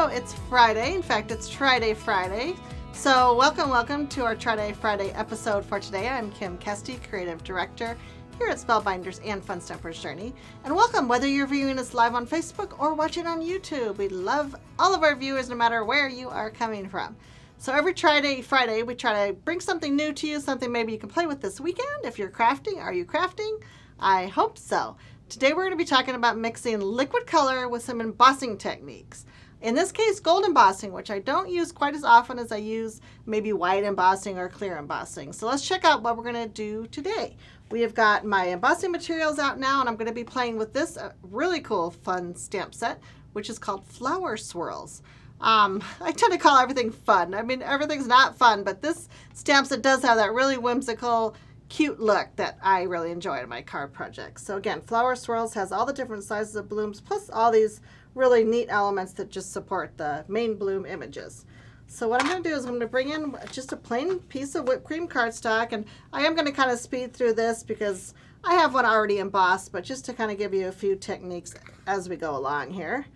it's Friday. In fact, it's Tryday Friday. So welcome to our Tryday Friday episode for today. I'm Kim Kesty, Creative Director here at Spellbinders and Fun Stampers Journey. And welcome, whether you're viewing us live on Facebook or watching on YouTube. We love all of our viewers no matter where you are coming from. So every Tryday Friday, we try to bring something new to you, something maybe you can play with this weekend. If you're crafting, are you crafting? I hope so. Today we're going to be talking about mixing liquid color with some embossing techniques. In this case, gold embossing, which I don't use quite as often as I use maybe white embossing or clear embossing. So let's check out what we're going to do today. We have got my embossing materials out now, and I'm going to be playing with this really cool, fun stamp set, which is called Flower Swirls. I tend to call everything fun. I mean, everything's not fun, but this stamp set does have that really whimsical, cute look that I really enjoy in my card projects. So again, Flower Swirls has all the different sizes of blooms, plus all these really neat elements that just support the main bloom images. So what I'm going to do is I'm going to bring in just a plain piece of whipped cream cardstock, and I am going to kind of speed through this because I have one already embossed, but just to kind of give you a few techniques as we go along here.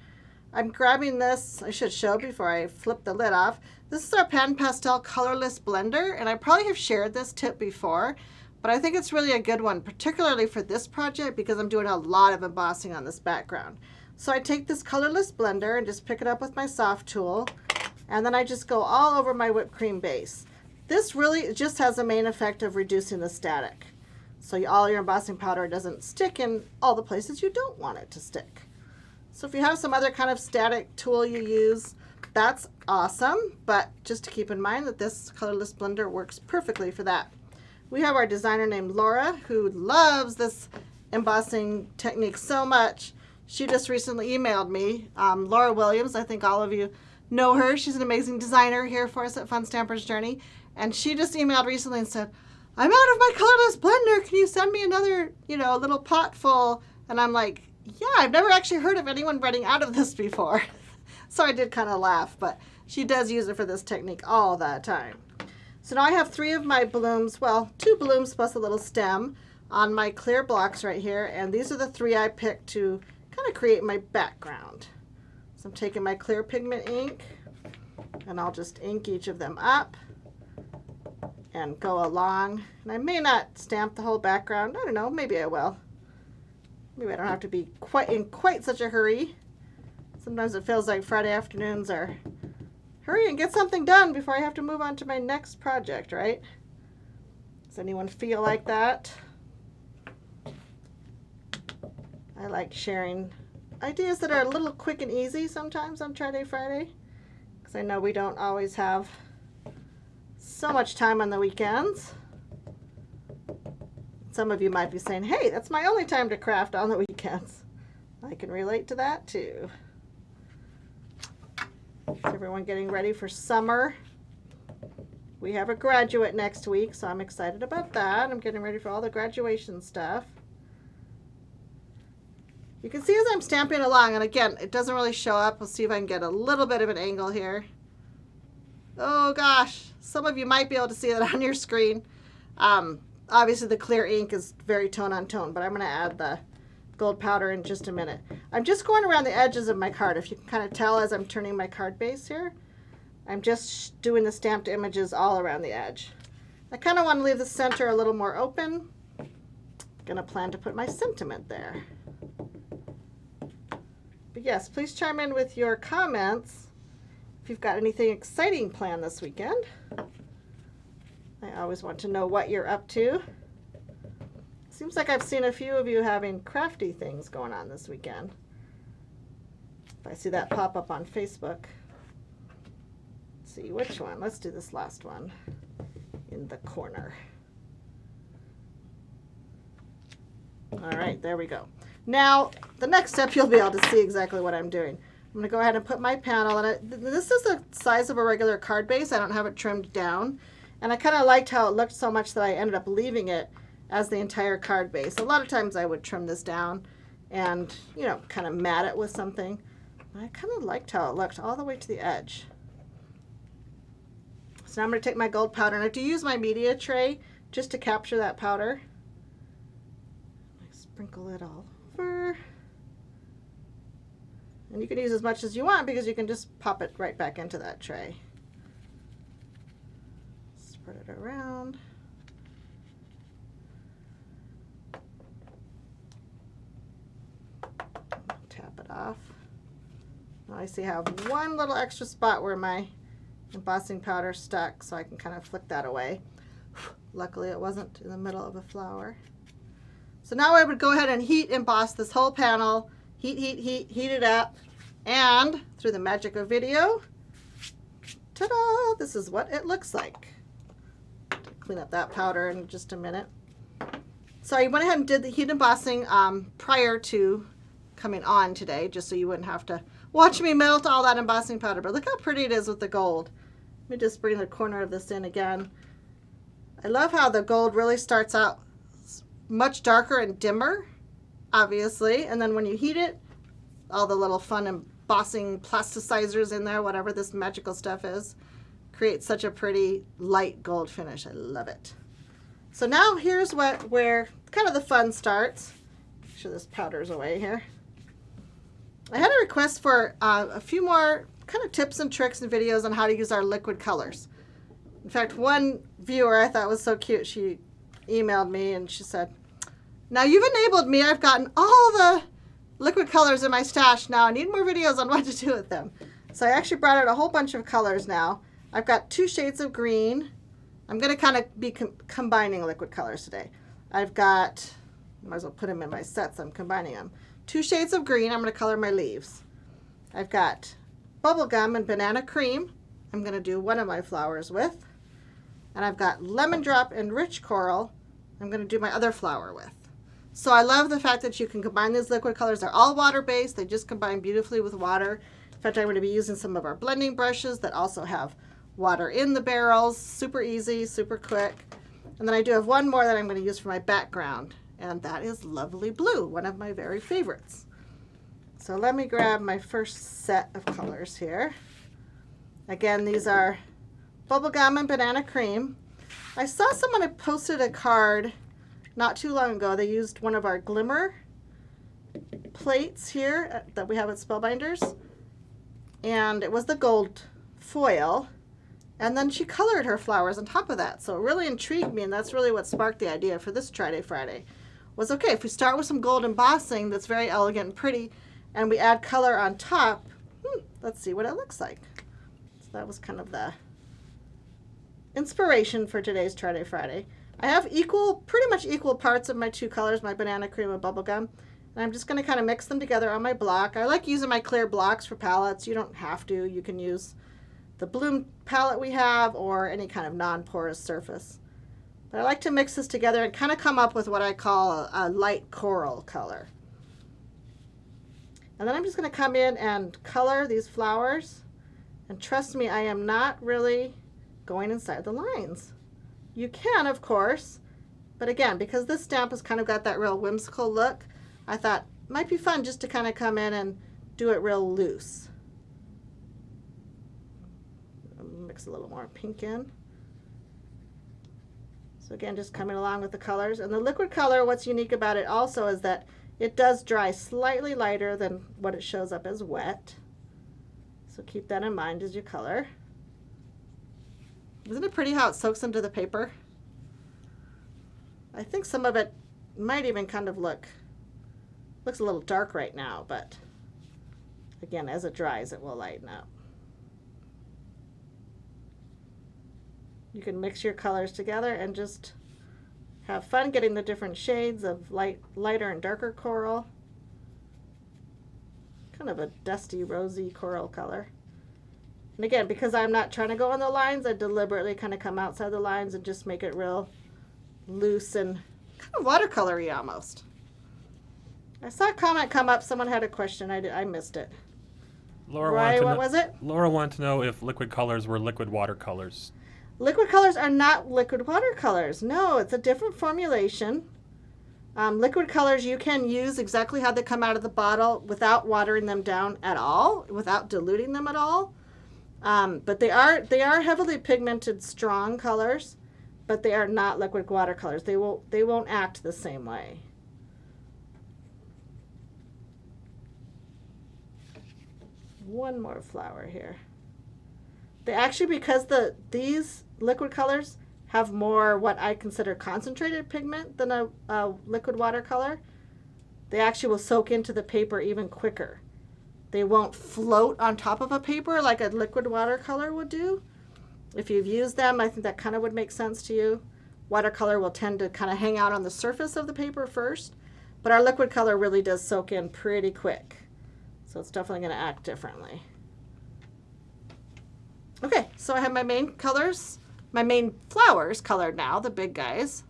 I'm grabbing this, I should show before I flip the lid off. This is our Pan Pastel Colorless Blender, and I probably have shared this tip before, but I think it's really a good one, particularly for this project because I'm doing a lot of embossing on this background. So I take this colorless blender and just pick it up with my soft tool, and then I just go all over my whipped cream base. This really just has the main effect of reducing the static. So all your embossing powder doesn't stick in all the places you don't want it to stick. So if you have some other kind of static tool you use, that's awesome, but just to keep in mind that this colorless blender works perfectly for that. We have our designer named Laura who loves this embossing technique so much. She just recently emailed me, Laura Williams. I think all of you know her. She's an amazing designer here for us at Fun Stampers Journey. And she just emailed recently and said, I'm out of my colorless blender. Can you send me another, little pot full? And I'm like, yeah, I've never actually heard of anyone running out of this before. So I did kind of laugh, but she does use it for this technique all the time. So now I have 3 of my blooms, well, 2 blooms plus a little stem on my clear blocks right here. And these are the 3 I picked to kind of create my background. So I'm taking my clear pigment ink and I'll just ink each of them up and go along. And I may not stamp the whole background. I don't know, maybe I will. Maybe I don't have to be in quite such a hurry. Sometimes it feels like Friday afternoons are hurry and get something done before I have to move on to my next project, right? Does anyone feel like that? I like sharing ideas that are a little quick and easy sometimes on Tryday Friday, because I know we don't always have so much time on the weekends. Some of you might be saying, hey, that's my only time to craft on the weekends. I can relate to that too. Is everyone getting ready for summer? We have a graduate next week, so I'm excited about that. I'm getting ready for all the graduation stuff. You can see as I'm stamping along, and again, it doesn't really show up. We'll see if I can get a little bit of an angle here. Oh gosh, some of you might be able to see that on your screen. Obviously the clear ink is very tone on tone, but I'm going to add the gold powder in just a minute. I'm just going around the edges of my card. If you can kind of tell as I'm turning my card base here, I'm just doing the stamped images all around the edge. I kind of want to leave the center a little more open. I'm going to plan to put my sentiment there. But yes, please chime in with your comments if you've got anything exciting planned this weekend. I always want to know what you're up to. Seems like I've seen a few of you having crafty things going on this weekend. If I see that pop up on Facebook. Let's see which one. Let's do this last one in the corner. All right, there we go. Now, the next step, you'll be able to see exactly what I'm doing. I'm going to go ahead and put my panel in it. This is the size of a regular card base. I don't have it trimmed down. And I kind of liked how it looked so much that I ended up leaving it as the entire card base. A lot of times I would trim this down and, kind of mat it with something. I kind of liked how it looked all the way to the edge. So now I'm going to take my gold powder, and I have to use my media tray just to capture that powder. I sprinkle it all over. And you can use as much as you want because you can just pop it right back into that tray. Spread it around. Tap it off. Now I see I have one little extra spot where my embossing powder stuck, so I can kind of flick that away. Luckily it wasn't in the middle of a flower. So now I would go ahead and heat emboss this whole panel. Heat it up, and through the magic of video, ta-da, this is what it looks like. Clean up that powder in just a minute. So I went ahead and did the heat embossing prior to coming on today, just so you wouldn't have to watch me melt all that embossing powder. But look how pretty it is with the gold. Let me just bring the corner of this in again. I love how the gold really starts out much darker and dimmer, obviously, and then when you heat it, all the little fun embossing plasticizers in there, whatever this magical stuff is, creates such a pretty light gold finish. I love it. So now here's where kind of the fun starts. Make sure this powder's away here. I had a request for a few more kind of tips and tricks and videos on how to use our liquid colors. In fact, one viewer I thought was so cute, she emailed me and she said, "Now you've enabled me. I've gotten all the liquid colors in my stash. Now I need more videos on what to do with them." So I actually brought out a whole bunch of colors now. I've got 2 shades of green. I'm going to kind of be combining liquid colors today. I've got, might as well put them in my sets. I'm combining them. 2 shades of green. I'm going to color my leaves. I've got bubblegum and banana cream. I'm going to do one of my flowers with. And I've got lemon drop and rich coral. I'm going to do my other flower with. So I love the fact that you can combine these liquid colors. They're all water-based. They just combine beautifully with water. In fact, I'm going to be using some of our blending brushes that also have water in the barrels. Super easy, super quick. And then I do have one more that I'm going to use for my background, and that is Lovely Blue, one of my very favorites. So let me grab my first set of colors here. Again, these are bubblegum and banana cream. I saw someone had posted a card not too long ago. They used one of our glimmer plates here that we have at Spellbinders, and it was the gold foil, and then she colored her flowers on top of that. So it really intrigued me, and that's really what sparked the idea for this Tryday Friday. Was okay, if we start with some gold embossing that's very elegant and pretty, and we add color on top, let's see what it looks like. So that was kind of the inspiration for today's Tryday Friday. I have pretty much equal parts of my 2 colors, my banana cream and bubblegum, and I'm just going to kind of mix them together on my block. I like using my clear blocks for palettes. You don't have to. You can use the Bloom palette we have or any kind of non-porous surface. But I like to mix this together and kind of come up with what I call a light coral color. And then I'm just going to come in and color these flowers. And trust me, I am not really going inside the lines. You can, of course, but again, because this stamp has kind of got that real whimsical look, I thought it might be fun just to kind of come in and do it real loose. Mix a little more pink in. So again, just coming along with the colors. And the liquid color, what's unique about it also is that it does dry slightly lighter than what it shows up as wet. So keep that in mind as you color. Isn't it pretty how it soaks into the paper? I think some of it might even kind of looks a little dark right now, but again, as it dries, it will lighten up. You can mix your colors together and just have fun getting the different shades of lighter and darker coral. Kind of a dusty, rosy coral color. And again, because I'm not trying to go on the lines, I deliberately kind of come outside the lines and just make it real loose and kind of watercolory almost. I saw a comment come up. Someone had a question. I missed it. What was it? Laura wanted to know if liquid colors were liquid watercolors. Liquid colors are not liquid watercolors. No, it's a different formulation. Liquid colors you can use exactly how they come out of the bottle without watering them down at all, without diluting them at all. But they are heavily pigmented, strong colors, but they are not liquid watercolors. They won't act the same way. one more flower here. They actually, because these liquid colors have more what I consider concentrated pigment than a liquid watercolor, they actually will soak into the paper even quicker. They won't float on top of a paper like a liquid watercolor would do. If you've used them, I think that kind of would make sense to you. Watercolor will tend to kind of hang out on the surface of the paper first, but our liquid color really does soak in pretty quick. So it's definitely going to act differently. Okay, so I have my main colors, my main flowers colored now, the big guys.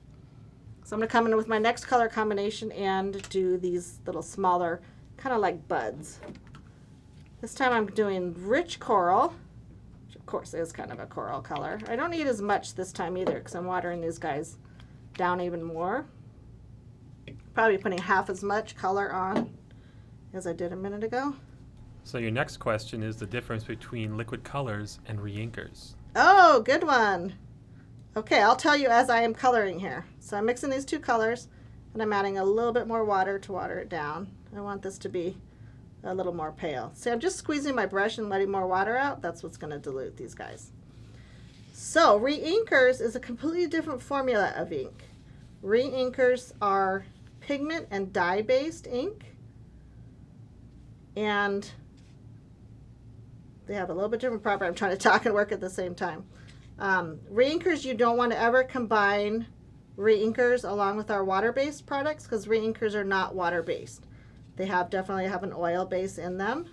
So I'm going to come in with my next color combination and do these little smaller, kind of like buds. This time I'm doing rich coral, which of course is kind of a coral color. I don't need as much this time either because I'm watering these guys down even more. Probably putting half as much color on as I did a minute ago. So your next question is the difference between liquid colors and reinkers. Oh, good one. Okay, I'll tell you as I am coloring here. So I'm mixing these two colors and I'm adding a little bit more water to water it down. I want this to be a little more pale. See, I'm just squeezing my brush and letting more water out. That's what's going to dilute these guys. So Reinkers is a completely different formula of ink. Reinkers are pigment and dye-based ink. And they have a little bit different property. I'm trying to talk and work at the same time. Reinkers, you don't want to ever combine reinkers along with our water-based products because reinkers are not water-based. They definitely have an oil base in them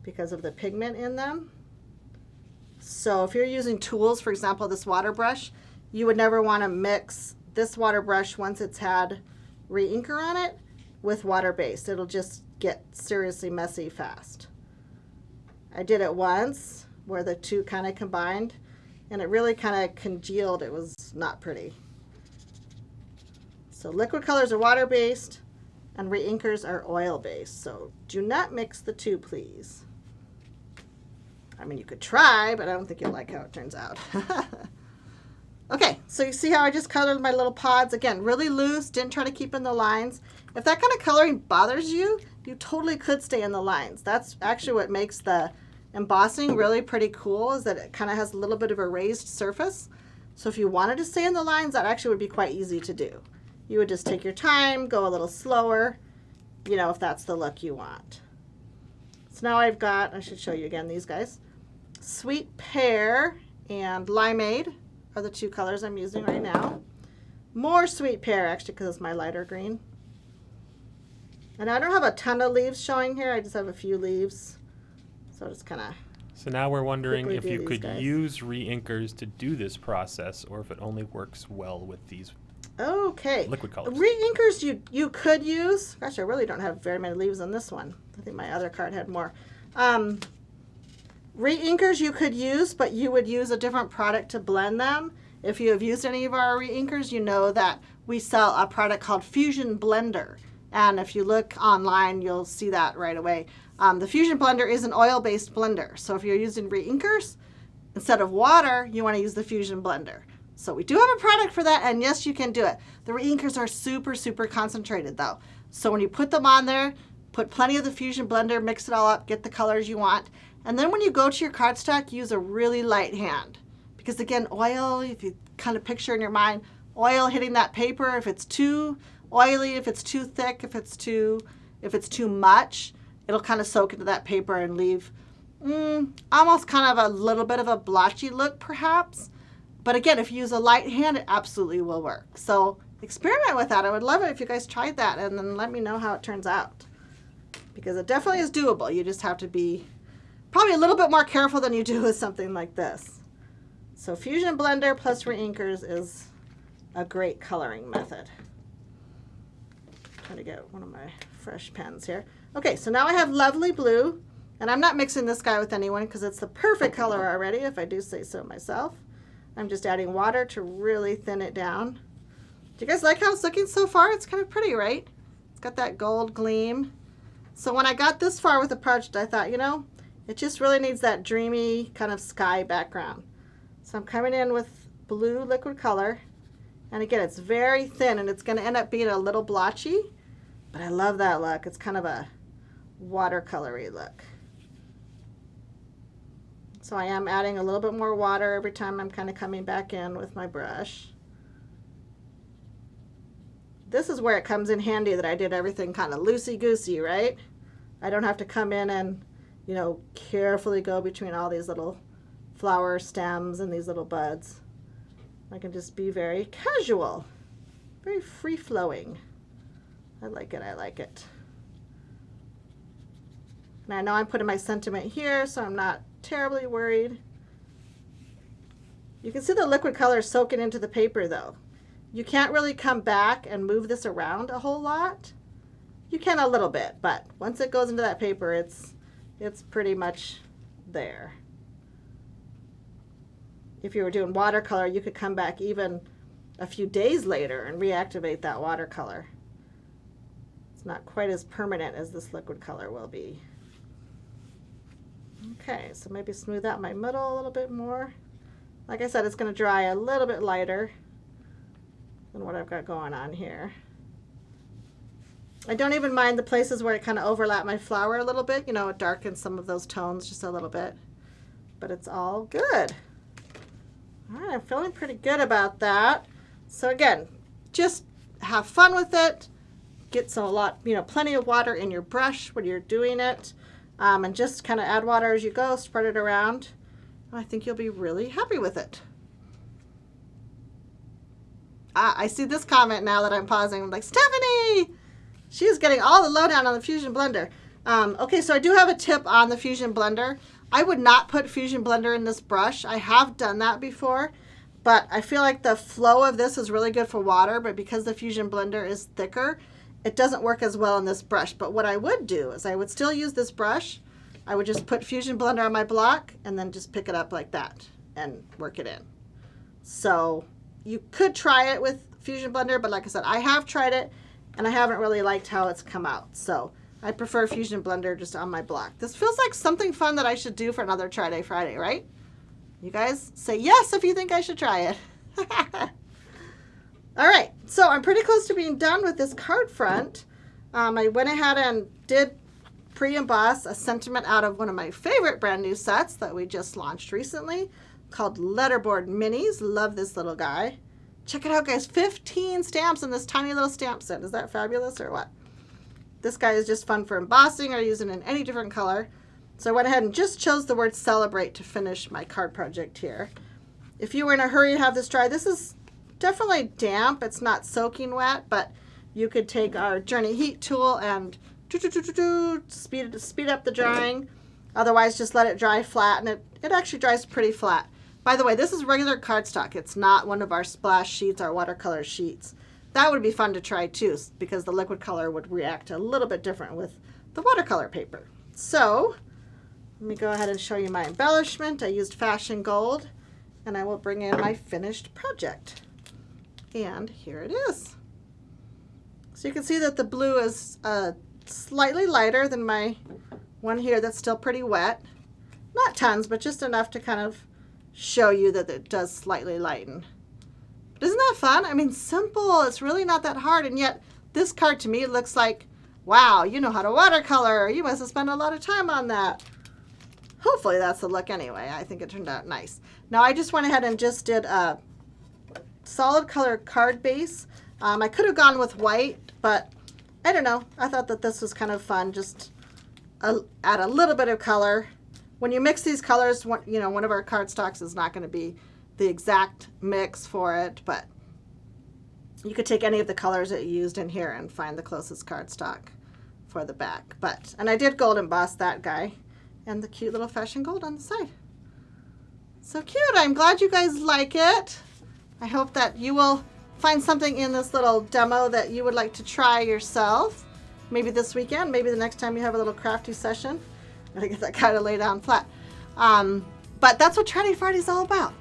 because of the pigment in them. So if you're using tools, for example, this water brush, you would never want to mix this water brush once it's had reinker on it with water-based. It'll just get seriously messy fast. I did it once where the two kind of combined and it really kind of congealed. It was not pretty. So liquid colors are water-based and reinkers are oil-based. So do not mix the two, please. I mean, you could try, but I don't think you'll like how it turns out. Okay, so you see how I just colored my little pods? Again, really loose, didn't try to keep in the lines. If that kind of coloring bothers you, you totally could stay in the lines. That's actually what makes the embossing really pretty cool, is that it kind of has a little bit of a raised surface. So if you wanted to stay in the lines, that actually would be quite easy to do. You would just take your time, go a little slower, you know, if that's the look you want. So now I've got, I should show you again these guys. Sweet Pear and Limeade are the two colors I'm using right now. More Sweet Pear, actually, because it's my lighter green. And I don't have a ton of leaves showing here. I just have a few leaves. So just kind of... So now we're wondering if you could use reinkers to do this process or if it only works well with these liquid colors. Reinkers you could use. Gosh, I really don't have very many leaves on this one. I think my other card had more. Reinkers you could use, but you would use a different product to blend them. If you have used any of our reinkers, you know that we sell a product called Fusion Blender. And if you look online, you'll see that right away. The Fusion Blender is an oil-based blender. So if you're using reinkers, instead of water, you want to use the Fusion Blender. So we do have a product for that, and yes, you can do it. The reinkers are super, super concentrated, though. So when you put them on there, put plenty of the Fusion Blender, mix it all up, get the colors you want. And then when you go to your cardstock, use a really light hand. Because again, oil, if you kind of picture in your mind, oil hitting that paper, if it's too oily, if it's too thick, if it's too much, it'll kind of soak into that paper and leave almost kind of a little bit of a blotchy look perhaps. But again, if you use a light hand, it absolutely will work. So experiment with that. I would love it if you guys tried that and then let me know how it turns out. Because it definitely is doable. You just have to be probably a little bit more careful than you do with something like this. So Fusion Blender plus reinkers is a great coloring method. Trying to get one of my fresh pens here. Okay, so now I have Lovely Blue, and I'm not mixing this guy with anyone because it's the perfect color already, if I do say so myself. I'm just adding water to really thin it down. Do you guys like how it's looking so far? It's kind of pretty, right? It's got that gold gleam. So when I got this far with the project, I thought, you know, it just really needs that dreamy kind of sky background. So I'm coming in with blue liquid color. And again, it's very thin and it's going to end up being a little blotchy. But I love that look. It's kind of a watercolory look. So I am adding a little bit more water every time I'm kind of coming back in with my brush. This is where it comes in handy that I did everything kind of loosey-goosey, right? I don't have to come in and, you know, carefully go between all these little flower stems and these little buds. I can just be very casual, very free-flowing. I like it, I like it. And I know I'm putting my sentiment here, so I'm not terribly worried. You can see the liquid color soaking into the paper though. You can't really come back and move this around a whole lot. You can a little bit, but once it goes into that paper, it's pretty much there. If you were doing watercolor, you could come back even a few days later and reactivate that watercolor. It's not quite as permanent as this liquid color will be. Okay, so maybe smooth out my middle a little bit more. Like I said, it's going to dry a little bit lighter than what I've got going on here. I don't even mind the places where it kind of overlap my flower a little bit. You know, it darkens some of those tones just a little bit. But it's all good. All right, I'm feeling pretty good about that. So again, just have fun with it. Get plenty of water in your brush when you're doing it. And just kind of add water as you go, spread it around. I think you'll be really happy with it. I see this comment now that I'm pausing. I'm like, Stephanie! She's getting all the lowdown on the Fusion Blender. Okay, so I do have a tip on the Fusion Blender. I would not put Fusion Blender in this brush. I have done that before, but I feel like the flow of this is really good for water, but because the Fusion Blender is thicker, it doesn't work as well in this brush. But what I would do is I would still use this brush. I would just put Fusion Blender on my block and then just pick it up like that and work it in. So you could try it with Fusion Blender, but like I said, I have tried it and I haven't really liked how it's come out. So I prefer Fusion Blender just on my block. This feels like something fun that I should do for another Tryday Friday, right? You guys say yes if you think I should try it. All right, so I'm pretty close to being done with this card front. I went ahead and did pre-emboss a sentiment out of one of my favorite brand new sets that we just launched recently called Letterboard Minis. Love this little guy. Check it out, guys. 15 stamps in this tiny little stamp set. Is that fabulous or what? This guy is just fun for embossing or using in any different color. So I went ahead and just chose the word celebrate to finish my card project here. If you were in a hurry to have this dry, this is definitely damp. It's not soaking wet, but you could take our Journey Heat tool and speed up the drying. Otherwise, just let it dry flat, and it actually dries pretty flat. By the way, this is regular cardstock. It's not one of our splash sheets, our watercolor sheets. That would be fun to try too, because the liquid color would react a little bit different with the watercolor paper. So let me go ahead and show you my embellishment. I used Fashion Gold, and I will bring in my finished project. And here it is. So you can see that the blue is slightly lighter than my one here that's still pretty wet. Not tons, but just enough to kind of show you that it does slightly lighten. But isn't that fun? I mean, simple. It's really not that hard, and yet this card to me looks like, wow, you know how to watercolor. You must have spent a lot of time on that. Hopefully that's the look anyway. I think it turned out nice. Now I just went ahead and just did a solid color card base. I could have gone with white, but I don't know. I thought that this was kind of fun. Just add a little bit of color. When you mix these colors, one of our cardstocks is not going to be the exact mix for it, but you could take any of the colors that you used in here and find the closest cardstock for the back. And I did gold emboss that guy and the cute little Fashion Gold on the side. So cute. I'm glad you guys like it. I hope that you will find something in this little demo that you would like to try yourself. Maybe this weekend, maybe the next time you have a little crafty session. I get that kind of lay down flat. But that's what Tryday Friday is all about.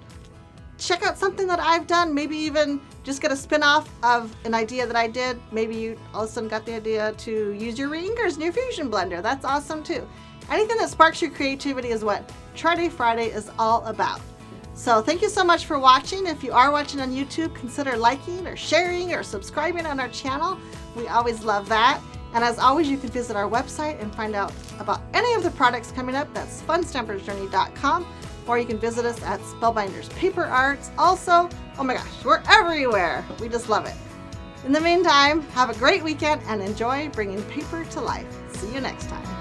Check out something that I've done, maybe even just get a spin-off of an idea that I did. Maybe you all of a sudden got the idea to use your Reinkers in your Fusion Blender. That's awesome too. Anything that sparks your creativity is what Tryday Friday is all about. So thank you so much for watching. If you are watching on YouTube, consider liking or sharing or subscribing on our channel. We always love that. And as always, you can visit our website and find out about any of the products coming up. That's funstampersjourney.com. or you can visit us at Spellbinders Paper Arts. Also, oh my gosh, we're everywhere. We just love it. In the meantime, have a great weekend and enjoy bringing paper to life. See you next time.